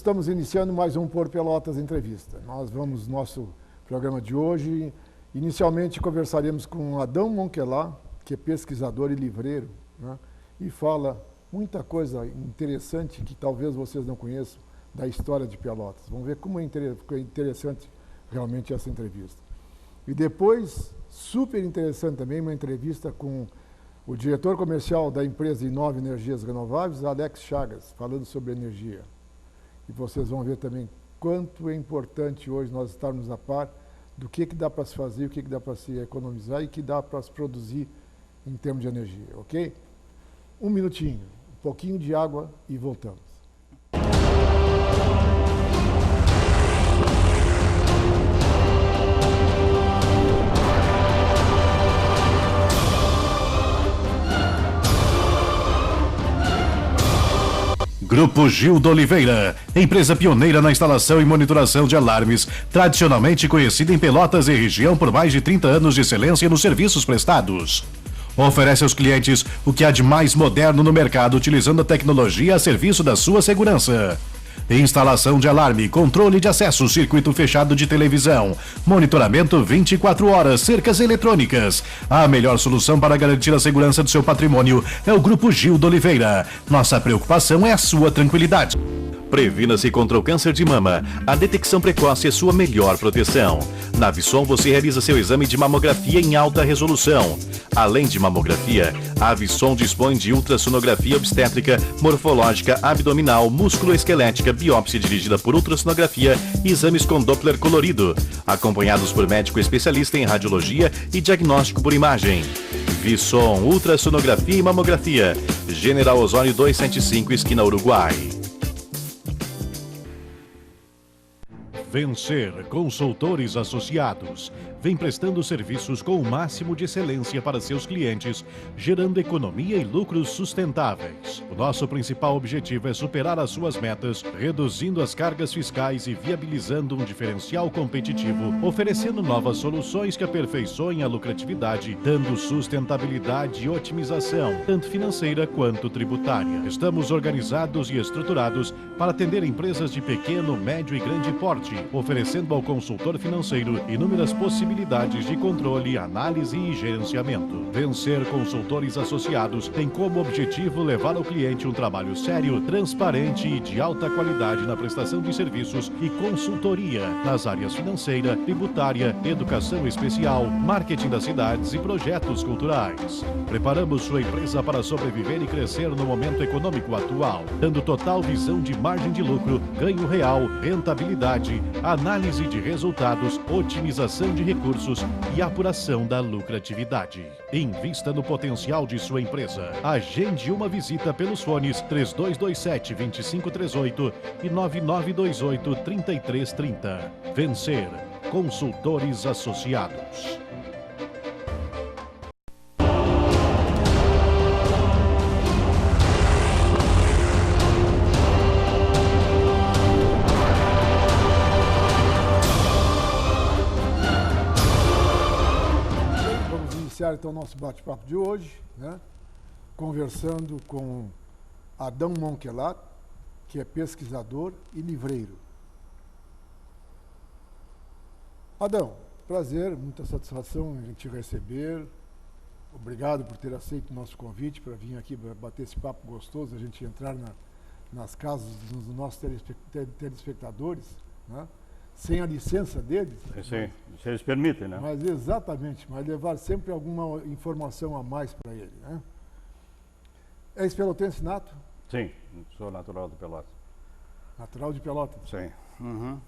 estamos iniciando mais um Por Pelotas Entrevista. Nós vamos no nosso programa de hoje. Inicialmente conversaremos com Adão Monquelat, que é pesquisador e livreiro, né? E fala muita coisa interessante que talvez vocês não conheçam da história de Pelotas. Vamos ver como é interessante realmente essa entrevista. E depois, super interessante também, uma entrevista com o diretor comercial da empresa Inova Energias Renováveis, Alex Chagas, falando sobre energia. E vocês vão ver também quanto é importante hoje nós estarmos a par do que dá para se fazer, o que dá para se economizar e que dá para se produzir em termos de energia, ok? Um minutinho, um pouquinho de água e voltamos. Grupo Gildo Oliveira, empresa pioneira na instalação e monitoração de alarmes, tradicionalmente conhecida em Pelotas e região por mais de 30 anos de excelência nos serviços prestados. Oferece aos clientes o que há de mais moderno no mercado, utilizando a tecnologia a serviço da sua segurança. Instalação de alarme, controle de acesso, circuito fechado de televisão, monitoramento 24 horas, cercas eletrônicas. A melhor solução para garantir a segurança do seu patrimônio é o Grupo Gildo Oliveira. Nossa preocupação é a sua tranquilidade. Previna-se contra o câncer de mama. A detecção precoce é sua melhor proteção. Na Visson você realiza seu exame de mamografia em alta resolução. Além de mamografia, a Visson dispõe de ultrassonografia obstétrica, morfológica, abdominal, músculo-esquelética, biópsia dirigida por ultrassonografia e exames com Doppler colorido, acompanhados por médico especialista em radiologia e diagnóstico por imagem. Visson, ultrassonografia e mamografia. General Osório 275, esquina Uruguai. Vencer Consultores Associados. Vem prestando serviços com o máximo de excelência para seus clientes, gerando economia e lucros sustentáveis. O nosso principal objetivo é superar as suas metas, reduzindo as cargas fiscais e viabilizando um diferencial competitivo, oferecendo novas soluções que aperfeiçoem a lucratividade, dando sustentabilidade e otimização, tanto financeira quanto tributária. Estamos organizados e estruturados para atender empresas de pequeno, médio e grande porte, oferecendo ao consultor financeiro inúmeras possibilidades de controle, análise e gerenciamento. Vencer Consultores Associados tem como objetivo levar ao cliente um trabalho sério, transparente e de alta qualidade na prestação de serviços e consultoria nas áreas financeira, tributária, educação especial, marketing das cidades e projetos culturais. Preparamos sua empresa para sobreviver e crescer no momento econômico atual, dando total visão de margem de lucro, ganho real, rentabilidade, análise de resultados, otimização de recursos e apuração da lucratividade. Invista no potencial de sua empresa. Agende uma visita pelos fones 3227-2538 e 9928-3330. Vencer Consultores Associados. Então, o nosso bate-papo de hoje, né? Conversando com Adão Monquelat, que é pesquisador e livreiro. Adão, prazer, muita satisfação em te receber. Obrigado por ter aceito o nosso convite para vir aqui bater esse papo gostoso, a gente entrar nas casas dos nossos telespectadores, né? Sem a licença deles. Sim, se eles permitem, né? Mas exatamente, mas levar sempre alguma informação a mais para ele, né? É pelotense nato? Sim, sou natural de Pelotas. Natural de Pelotas? Sim. Uhum.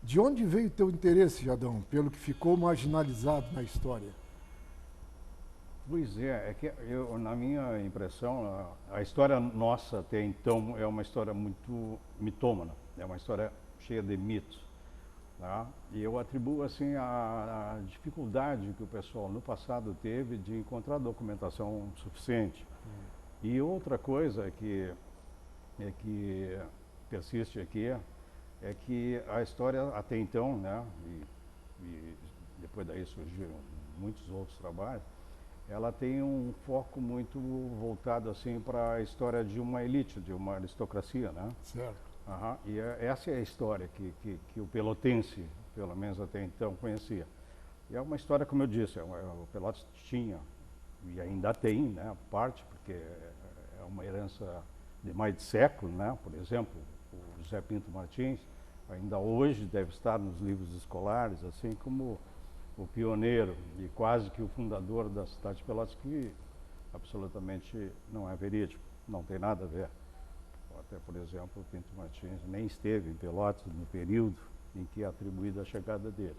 De onde veio o teu interesse, Adão, pelo que ficou marginalizado na história? Pois é que eu, na minha impressão, a história nossa até então é uma história muito mitômana, é uma história cheia de mitos, tá? E eu atribuo assim a dificuldade que o pessoal no passado teve de encontrar documentação suficiente. E outra coisa que persiste aqui é que a história até então, né, e depois daí surgiram muitos outros trabalhos, ela tem um foco muito voltado assim para a história de uma elite, de uma aristocracia, né? Certo. E essa é a história que o pelotense, pelo menos até então, conhecia. E é uma história, como eu disse, o Pelotas tinha, e ainda tem, né, parte, porque é uma herança de mais de século, né? Por exemplo, o José Pinto Martins, ainda hoje deve estar nos livros escolares, assim como o pioneiro e quase que o fundador da cidade de Pelotas, que absolutamente não é verídico, não tem nada a ver. Até, por exemplo, o Pinto Martins nem esteve em Pelotas no período em que é atribuída a chegada dele.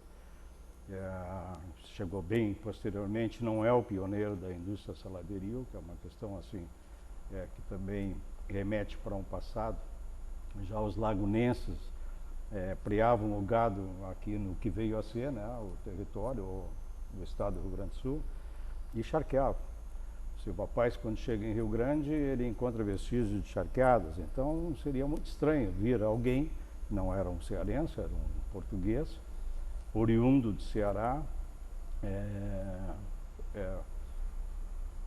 Chegou bem posteriormente, não é o pioneiro da indústria saladeril, que é uma questão assim, que também remete para um passado. Já os lagunenses preavam o gado aqui no que veio a ser, né, o território do estado do Rio Grande do Sul, e charqueavam. Se o rapaz, quando chega em Rio Grande, ele encontra vestígios de charqueadas, então seria muito estranho vir alguém, não era um cearense, era um português, oriundo do Ceará,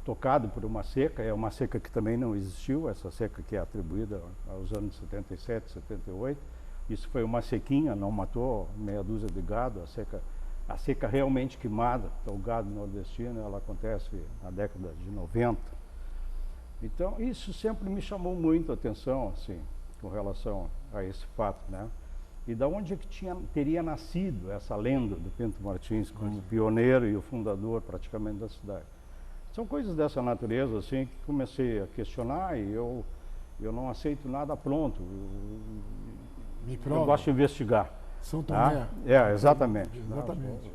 tocado por uma seca, é uma seca que também não existiu, essa seca que é atribuída aos anos 77, 78, isso foi uma sequinha, não matou meia dúzia de gado, a seca realmente queimada, o gado nordestino, ela acontece na década de 90. Então, isso sempre me chamou muito a atenção, assim, com relação a esse fato, né? E da onde é que teria nascido essa lenda do Pinto Martins como pioneiro e o fundador praticamente da cidade? São coisas dessa natureza, assim, que comecei a questionar e eu não aceito nada pronto. Eu gosto de investigar. São Tomé. Exatamente. Exatamente.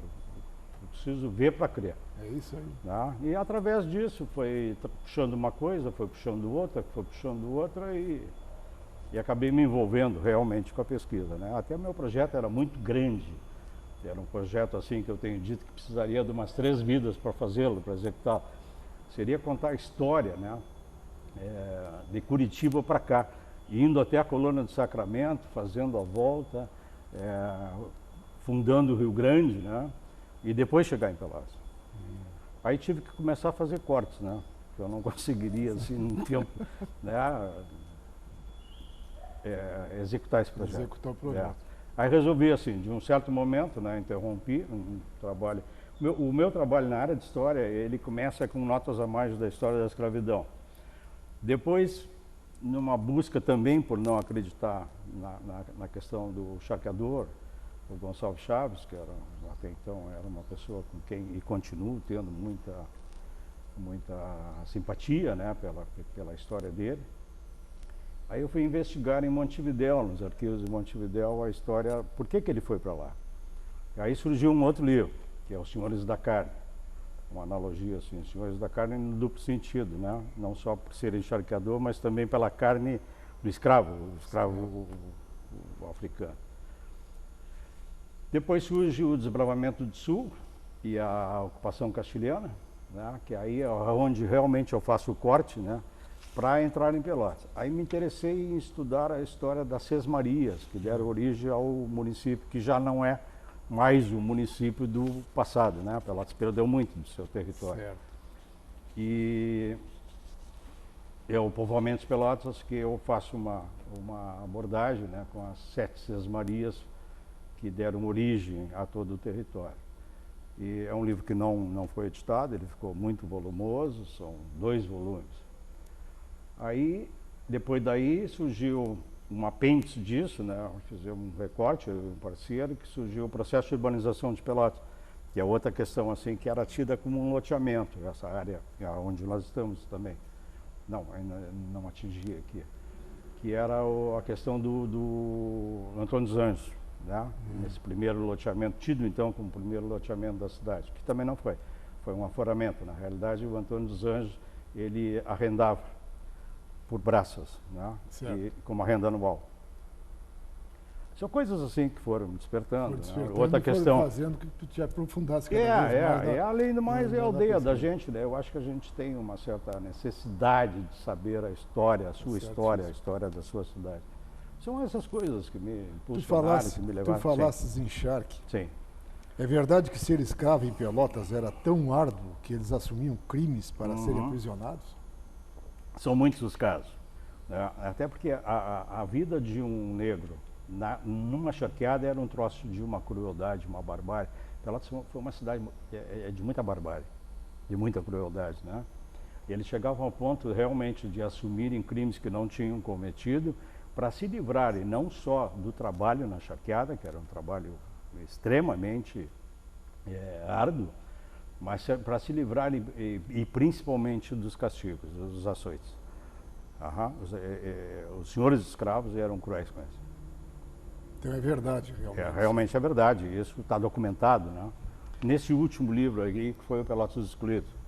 Eu preciso ver para crer. É isso aí. Tá? E através disso foi puxando uma coisa, foi puxando outra, e acabei me envolvendo realmente com a pesquisa, né? Até o meu projeto era muito grande. Era um projeto assim que eu tenho dito que precisaria de umas 3 vidas para fazê-lo, para executar. Seria contar a história, né? De Curitiba para cá, indo até a Colônia do Sacramento, fazendo a volta, fundando o Rio Grande, né? E depois chegar em Pelotas. Aí tive que começar a fazer cortes, né? Que eu não conseguiria, assim, num tempo, né? Executar esse projeto. Executar o projeto. Aí resolvi, assim, de um certo momento, né? Interrompi um trabalho. O meu trabalho na área de história, ele começa com notas a mais da história da escravidão. Depois, numa busca também por não acreditar na questão do charqueador, o Gonçalves Chaves, que até então era uma pessoa com quem, e continuo tendo muita simpatia, né, pela história dele. Aí eu fui investigar em Montevidéu, nos arquivos de Montevidéu, a história, por que ele foi para lá. Aí surgiu um outro livro, que é Os Senhores da Carne. Uma analogia assim, Os Senhores da Carne no duplo sentido, né? Não só por serem charqueador, mas também pela carne do escravo, o africano. Depois surge o desbravamento do Sul e a ocupação castilhana, né? Que aí é onde realmente eu faço o corte, né? Para entrar em Pelotas. Aí me interessei em estudar a história das Sesmarias, que deram origem ao município, que já não é mais o município do passado, né? Pelotas perdeu muito do seu território. Certo. E é o povoamento de Pelotas que eu faço uma abordagem, né, com as 7 Sesmarias que deram origem a todo o território. E é um livro que não foi editado, ele ficou muito volumoso, são 2 volumes. Aí, depois daí, surgiu um apêndice disso, né? Fizemos um recorte, um parceiro, que surgiu o processo de urbanização de Pelotas, que é outra questão assim, que era tida como um loteamento, essa área onde nós estamos também. Não, ainda não atingi aqui. Que era a questão do Antônio dos Anjos, né? Esse primeiro loteamento, tido então como primeiro loteamento da cidade, que também não foi. Foi um aforamento. Na realidade, o Antônio dos Anjos, ele arrendava por braças, né? E, como a renda anual. São coisas assim que foram me despertando. Né? Outra questão. Fazendo que tu te aprofundasse cada vez mais. Além do mais, é a aldeia da gente, né? Eu acho que a gente tem uma certa necessidade de saber a história, a sua história, a história da sua cidade. São essas coisas que me impulsionaram, que me levaram. Tu falasses em charque. Sim. É verdade que ser escravo em Pelotas era tão árduo que eles assumiam crimes para serem aprisionados? São muitos os casos, né? Até porque a vida de um negro numa charqueada era um troço de uma crueldade, uma barbárie. Pelotas foi uma cidade de muita barbárie, de muita crueldade, né? E eles chegavam ao ponto realmente de assumirem crimes que não tinham cometido para se livrarem não só do trabalho na charqueada, que era um trabalho extremamente árduo, mas para se livrarem e principalmente dos castigos, dos açoites. Os senhores escravos eram cruéis com isso. Então é verdade, realmente. Realmente é verdade, isso está documentado, né? Nesse último livro aí, que foi o Pelotas dos Excluídos.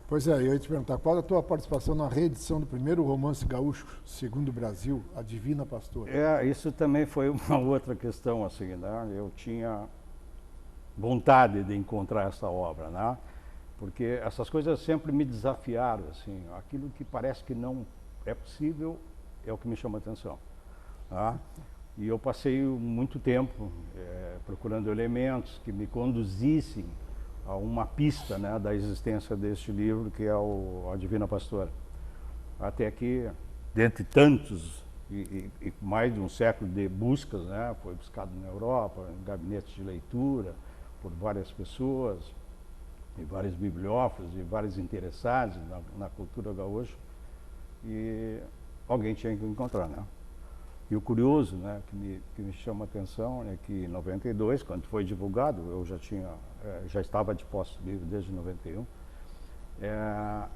Pois é, eu ia te perguntar, qual a tua participação na reedição do primeiro romance gaúcho, segundo o Brasil, A Divina Pastora? Isso também foi uma outra questão, assim, né? Eu tinha vontade de encontrar essa obra, né? Porque essas coisas sempre me desafiaram, assim, aquilo que parece que não é possível é o que me chama a atenção, tá? E eu passei muito tempo procurando elementos que me conduzissem a uma pista, né, da existência deste livro, que é A Divina Pastora. Até que, dentre tantos e mais de um século de buscas, né, foi buscado na Europa, em gabinetes de leitura, por várias pessoas, e vários bibliófilos, e vários interessados na cultura gaúcha, e alguém tinha que encontrar, né? E o curioso, né, que me chama a atenção é que em 92, quando foi divulgado, eu já estava de posse do livro desde 91,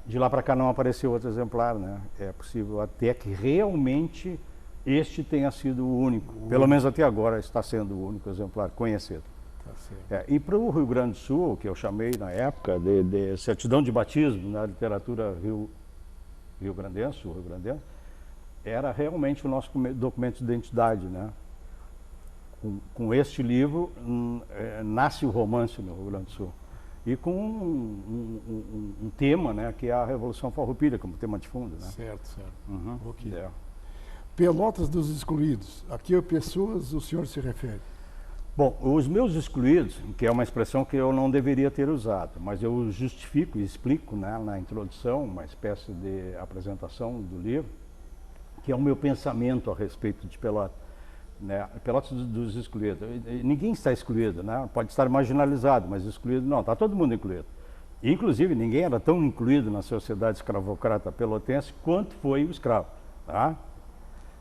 de lá para cá não apareceu outro exemplar, né? É possível até que realmente este tenha sido o único, pelo menos até agora está sendo o único exemplar conhecido. Tá E para o Rio Grande do Sul, que eu chamei na época de certidão de batismo na literatura rio-grandense, era realmente o nosso documento de identidade, né? Com este livro nasce o romance no Rio Grande do Sul. E com um tema, né, que é a Revolução Farroupilha, como tema de fundo, né? Certo. Ok. Pelotas dos Excluídos. A que pessoas o senhor se refere? Bom, os meus excluídos, que é uma expressão que eu não deveria ter usado, mas eu justifico e explico, né, na introdução, uma espécie de apresentação do livro, que é o meu pensamento a respeito de Pelotas, né? Pelotas dos excluídos. Ninguém está excluído, né? Pode estar marginalizado, mas excluído não, está todo mundo incluído. Inclusive, ninguém era tão incluído na sociedade escravocrata pelotense quanto foi o escravo, tá?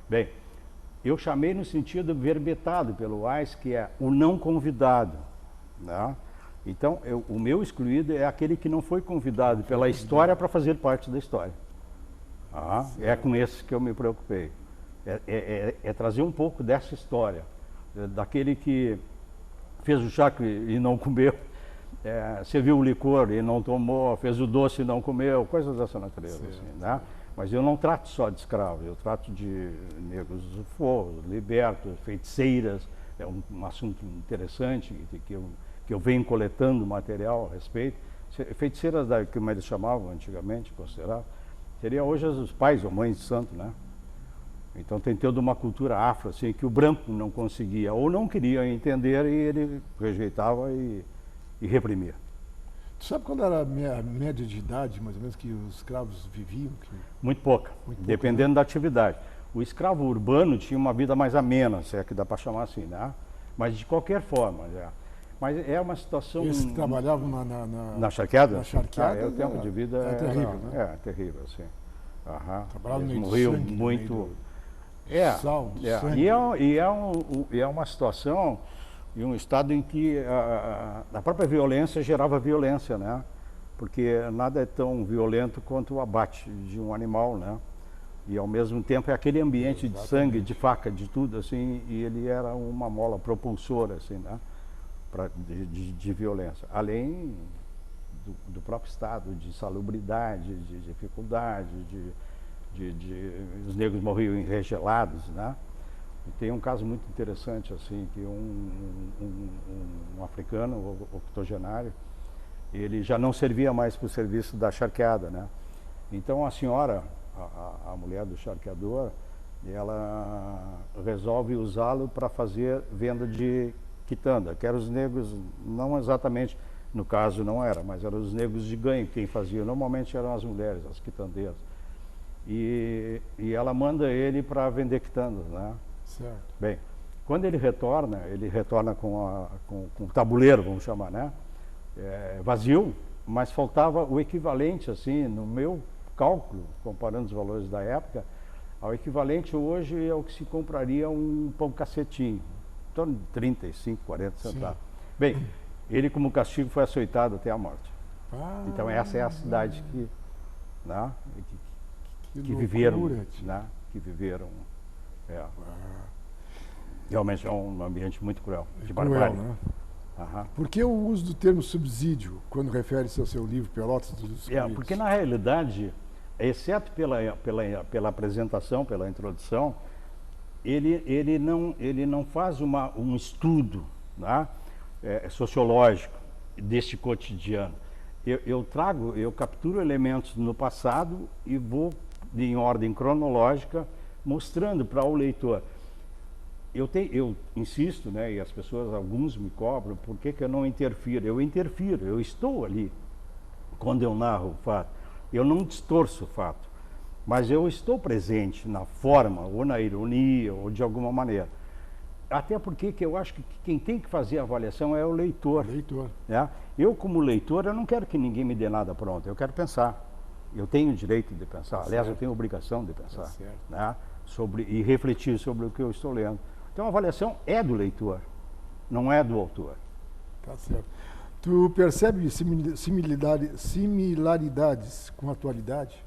Bem, eu chamei no sentido verbetado pelo Weiss, que é o não convidado, né? Então, o meu excluído é aquele que não foi convidado pela história para fazer parte da história. É com esse que eu me preocupei. É trazer um pouco dessa história, daquele que fez o chá e não comeu, serviu o licor e não tomou, fez o doce e não comeu, coisas dessa natureza. Assim, né? Mas eu não trato só de escravos, eu trato de negros do fogo, libertos, feiticeiras, é um assunto interessante que eu venho coletando material a respeito. Feiticeiras, como eles chamavam antigamente, consideravam, seria hoje os pais ou mães de santo, né? Então tem toda uma cultura afro, assim, que o branco não conseguia ou não queria entender e ele rejeitava e reprimia. Tu sabe qual era a média de idade, mais ou menos, que os escravos viviam? Muito pouca, dependendo, né, da atividade. O escravo urbano tinha uma vida mais amena, se é que dá para chamar assim, né? Mas de qualquer forma, Mas é uma situação... Eles que trabalhavam na charqueada? Na charqueada. O tempo de vida é terrível, né? É terrível, sim. Trabalhavam no morriam sangue, muito... Sal, sangue. E é uma situação e um estado em que a própria violência gerava violência, né? Porque nada é tão violento quanto o abate de um animal, né? E ao mesmo tempo é aquele ambiente de sangue, de faca, de tudo, assim, e ele era uma mola propulsora, assim, né? De violência. Além do próprio estado de salubridade, de dificuldade, os negros morriam enregelados, né? E tem um caso muito interessante, assim, que um africano, octogenário, ele já não servia mais para o serviço da charqueada, né? Então a senhora, a mulher do charqueador, ela resolve usá-lo para fazer venda de quitanda, que eram os negros, não exatamente, no caso não era, mas eram os negros de ganho quem fazia. Normalmente eram as mulheres, as quitandeiras. E ela manda ele para vender quitandas, né? Certo. Bem, quando ele retorna com o tabuleiro, vamos chamar, né? Vazio, mas faltava o equivalente, assim, no meu cálculo, comparando os valores da época, o equivalente hoje é o que se compraria um pão cacetinho, em torno de 35, 40 centavos. Sim. Bem, ele como castigo foi açoitado até a morte. Então essa é a cidade que, né, que viveram, né, que viveram. Realmente é um ambiente muito cruel, de barbárie. Né? Por que o uso do termo subsídio quando refere-se ao seu livro Pelotas dos Excluídos? Porque na realidade, exceto pela apresentação, pela introdução, ele não faz um estudo, né, sociológico deste cotidiano. Eu capturo elementos no passado e vou em ordem cronológica mostrando para o leitor. Eu insisto, né, e as pessoas, alguns me cobram, por que eu não interfiro? Eu interfiro, eu estou ali quando eu narro o fato. Eu não distorço o fato, mas eu estou presente na forma, ou na ironia, ou de alguma maneira. Até porque que eu acho que quem tem que fazer a avaliação é o leitor. Né? Eu, como leitor, eu não quero que ninguém me dê nada pronto, eu quero pensar. Eu tenho o direito de pensar, aliás, eu tenho a obrigação de pensar, né? E refletir sobre o que eu estou lendo. Então a avaliação é do leitor, não é do autor. Tá certo. Tu percebe similaridades com a atualidade?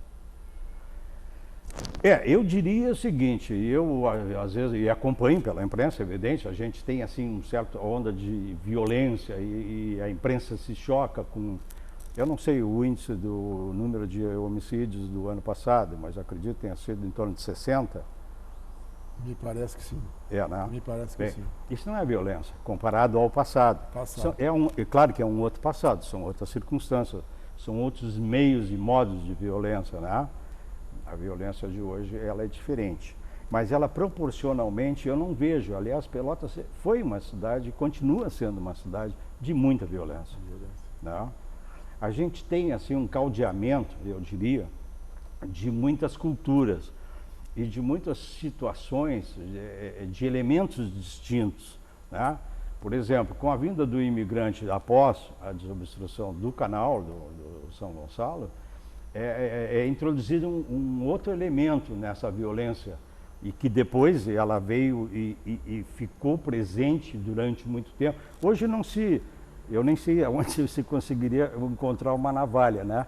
Eu diria o seguinte, eu às vezes, e acompanho pela imprensa, evidente, a gente tem assim uma certa onda de violência e a imprensa se choca com, eu não sei o índice do número de homicídios do ano passado, mas acredito que tenha sido em torno de 60. Me parece que sim. Né? Me parece que Bem, sim. Isso não é violência, comparado ao passado. É claro que é um outro passado, são outras circunstâncias, são outros meios e modos de violência, né? A violência de hoje, ela é diferente. Mas ela proporcionalmente, eu não vejo. Aliás, Pelotas foi uma cidade, continua sendo uma cidade de muita violência. Né? A gente tem, assim, um caldeamento, eu diria, de muitas culturas e de muitas situações, de elementos distintos. Né? Por exemplo, com a vinda do imigrante após a desobstrução do canal do São Gonçalo, é introduzido um outro elemento nessa violência e que depois ela veio e ficou presente durante muito tempo. Hoje eu nem sei onde se conseguiria encontrar uma navalha, né?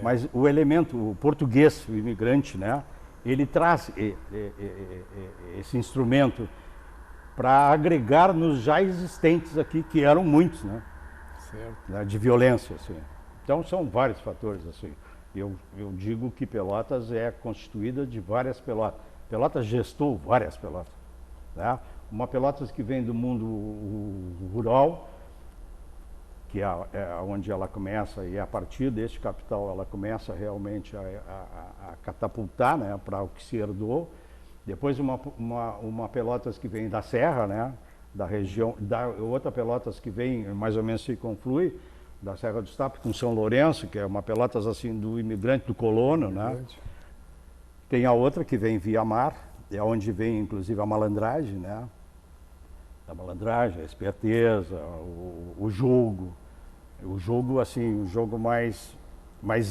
Mas o elemento, o português, o imigrante, né? Ele traz esse instrumento para agregar nos já existentes aqui, que eram muitos, né? Certo. Né? De violência, assim. Então são vários fatores, assim. Eu digo que Pelotas é constituída de várias Pelotas. Pelotas gestou várias Pelotas. Né? Uma Pelotas que vem do mundo rural, que é onde ela começa, e a partir deste capital ela começa realmente a catapultar, né, para o que se herdou. Depois uma Pelotas que vem da Serra, né, da região, outra Pelotas que vem, mais ou menos se conflui, da Serra do Estado com São Lourenço, que é uma Pelotas assim do imigrante, do colono, né? Tem a outra que vem via mar, é onde vem inclusive a malandragem, né? A malandragem, a esperteza, o jogo assim, um jogo mais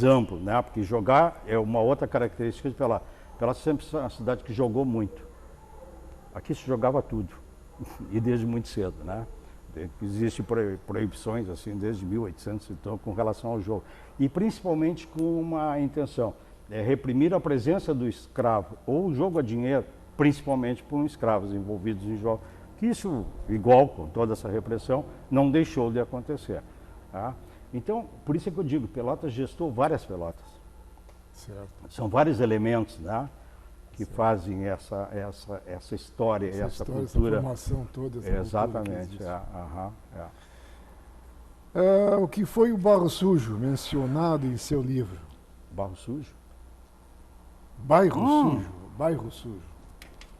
amplo, né? Porque jogar é uma outra característica de Pelotas. Pelotas sempre é uma cidade que jogou muito. Aqui se jogava tudo, e desde muito cedo, né? Existem proibições assim desde 1800 então com relação ao jogo e principalmente com uma intenção, reprimir a presença do escravo ou o jogo a dinheiro, principalmente por escravos envolvidos em jogo, que isso, igual com toda essa repressão, não deixou de acontecer. Tá? Então, por isso é que eu digo, Pelotas gestou várias Pelotas. Certo. São vários elementos, né, que fazem essa história, essa cultura. Essa formação toda. Essa exatamente. O que foi o barro sujo mencionado em seu livro? Barro sujo? Bairro sujo. Bairro sujo.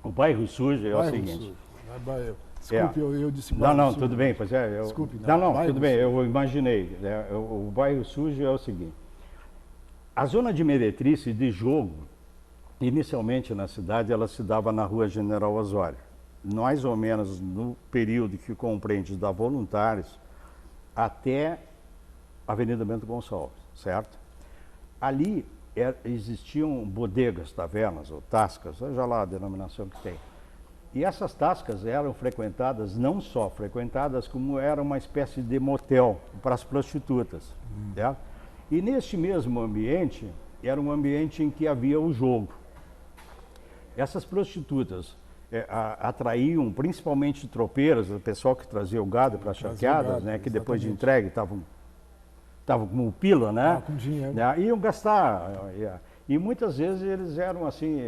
O bairro sujo é o seguinte. Sujo. Desculpe, eu disse Não, bairro não, sujo. tudo bem, pois é. Desculpe, Não, bairro tudo bem, sujo. eu imaginei. Né? O bairro sujo é o seguinte. A zona de meretriz e de jogo, inicialmente na cidade, ela se dava na Rua General Osório. Mais ou menos no período que compreende da Voluntários até a Avenida Bento Gonçalves, certo? Ali existiam bodegas, tavernas ou tascas, seja lá a denominação que tem. E essas tascas eram frequentadas, não só frequentadas, como era uma espécie de motel para as prostitutas. Certo? E neste mesmo ambiente, era um ambiente em que havia o jogo. Essas prostitutas atraíam principalmente tropeiras, o pessoal que trazia o gado para as charqueadas, né, que depois de entregue estavam com o pila, né? Com dinheiro. Iam gastar. E muitas vezes eles eram assim,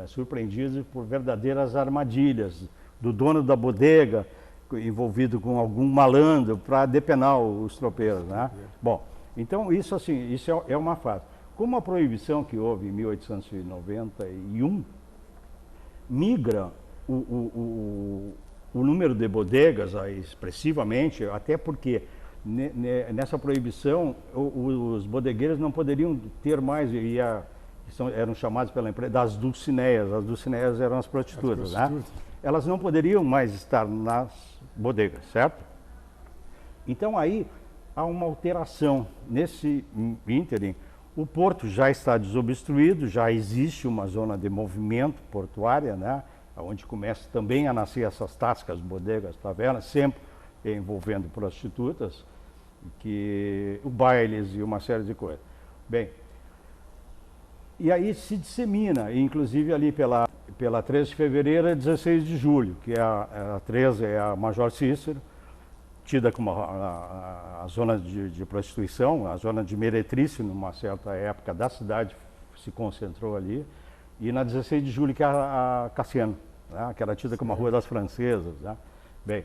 surpreendidos por verdadeiras armadilhas do dono da bodega, envolvido com algum malandro para depenar os tropeiros, né? Bom, então isso assim, isso é uma fase. Como a proibição que houve em 1891 migra o número de bodegas expressivamente, até porque nessa proibição os bodegueiros não poderiam ter mais, eram chamados pela empresa das dulcineias. As dulcineias eram as prostitutas, né? Elas não poderiam mais estar nas bodegas, certo? Então aí há uma alteração. Nesse ínterim, o porto já está desobstruído, já existe uma zona de movimento portuária, né? Onde começa também a nascer essas tascas, bodegas, tavernas, sempre envolvendo prostitutas, bailes e uma série de coisas. Bem, e aí se dissemina, inclusive ali pela 13 de fevereiro a 16 de julho, que a 13 é a Major Cícero, tida como a zona de prostituição, a zona de meretriz, numa certa época da cidade se concentrou ali, e na 16 de julho que é a Cassiano, né, que era tida como a Rua das Francesas. Né? Bem,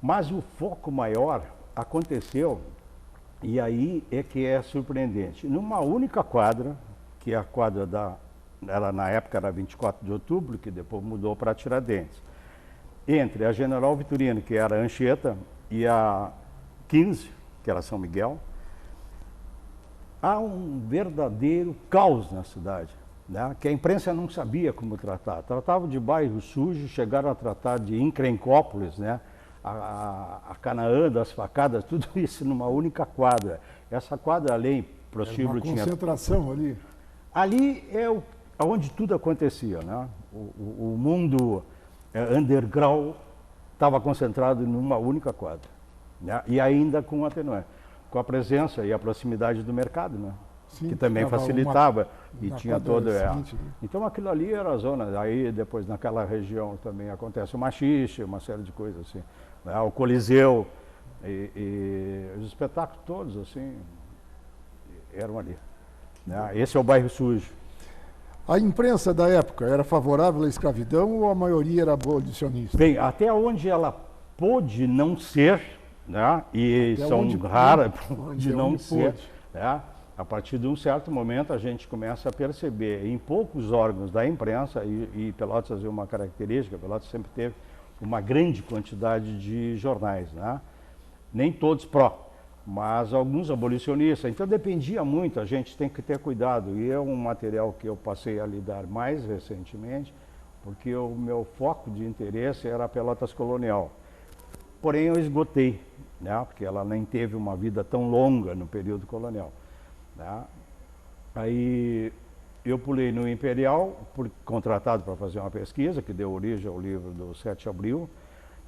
mas o foco maior aconteceu, e aí é que é surpreendente, numa única quadra, que é a quadra na época era 24 de outubro, que depois mudou para Tiradentes, entre a General Vitorino, que era a Anchieta, e a 15, que era São Miguel, há um verdadeiro caos na cidade, né? Que a imprensa não sabia como tratar. Tratavam de bairro sujo, chegaram a tratar de encrencópolis, né? A Canaã das facadas, tudo isso numa única quadra. Essa quadra, além prostíbulo, tinha... concentração ali. Ali é onde tudo acontecia, né? O mundo underground estava concentrado numa única quadra, né? E ainda com atenuante, com a presença e a proximidade do mercado, né? Sim, que também facilitava e tinha toda... Então aquilo ali era a zona, aí depois naquela região também acontece o machixe, uma série de coisas assim, né? O Coliseu e os espetáculos todos assim eram ali, né? Esse é o bairro sujo. A imprensa da época era favorável à escravidão ou a maioria era abolicionista? Bem, até onde ela pôde não ser, né? E até são raras de não ser, né? A partir de um certo momento a gente começa a perceber em poucos órgãos da imprensa, e Pelotas havia uma característica, Pelotas sempre teve uma grande quantidade de jornais, né? Nem todos pró, mas alguns abolicionistas, então dependia muito, a gente tem que ter cuidado, e é um material que eu passei a lidar mais recentemente, porque o meu foco de interesse era a Pelotas colonial. Porém eu esgotei, né? Porque ela nem teve uma vida tão longa no período colonial. Né? Aí eu pulei no Imperial, contratado para fazer uma pesquisa, que deu origem ao livro do 7 de abril,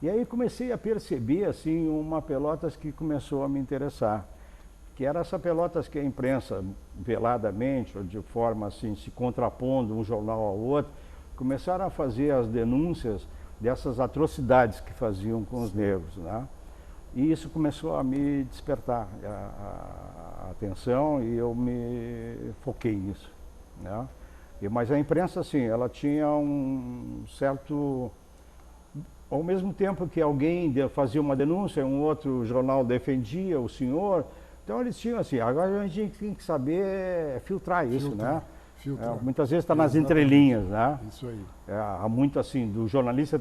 e aí comecei a perceber assim, uma Pelotas que começou a me interessar, que era essa Pelotas que a imprensa, veladamente, ou de forma assim, se contrapondo um jornal ao outro, começaram a fazer as denúncias dessas atrocidades que faziam com os negros, né? E isso começou a me despertar a atenção e eu me foquei nisso, né? Mas a imprensa, assim, ela tinha um certo... Ao mesmo tempo que alguém fazia uma denúncia, um outro jornal defendia o senhor, então eles tinham assim, agora a gente tem que saber filtrar isso, né? Muitas vezes está nas entrelinhas, né? Isso aí. Há muito assim, do jornalista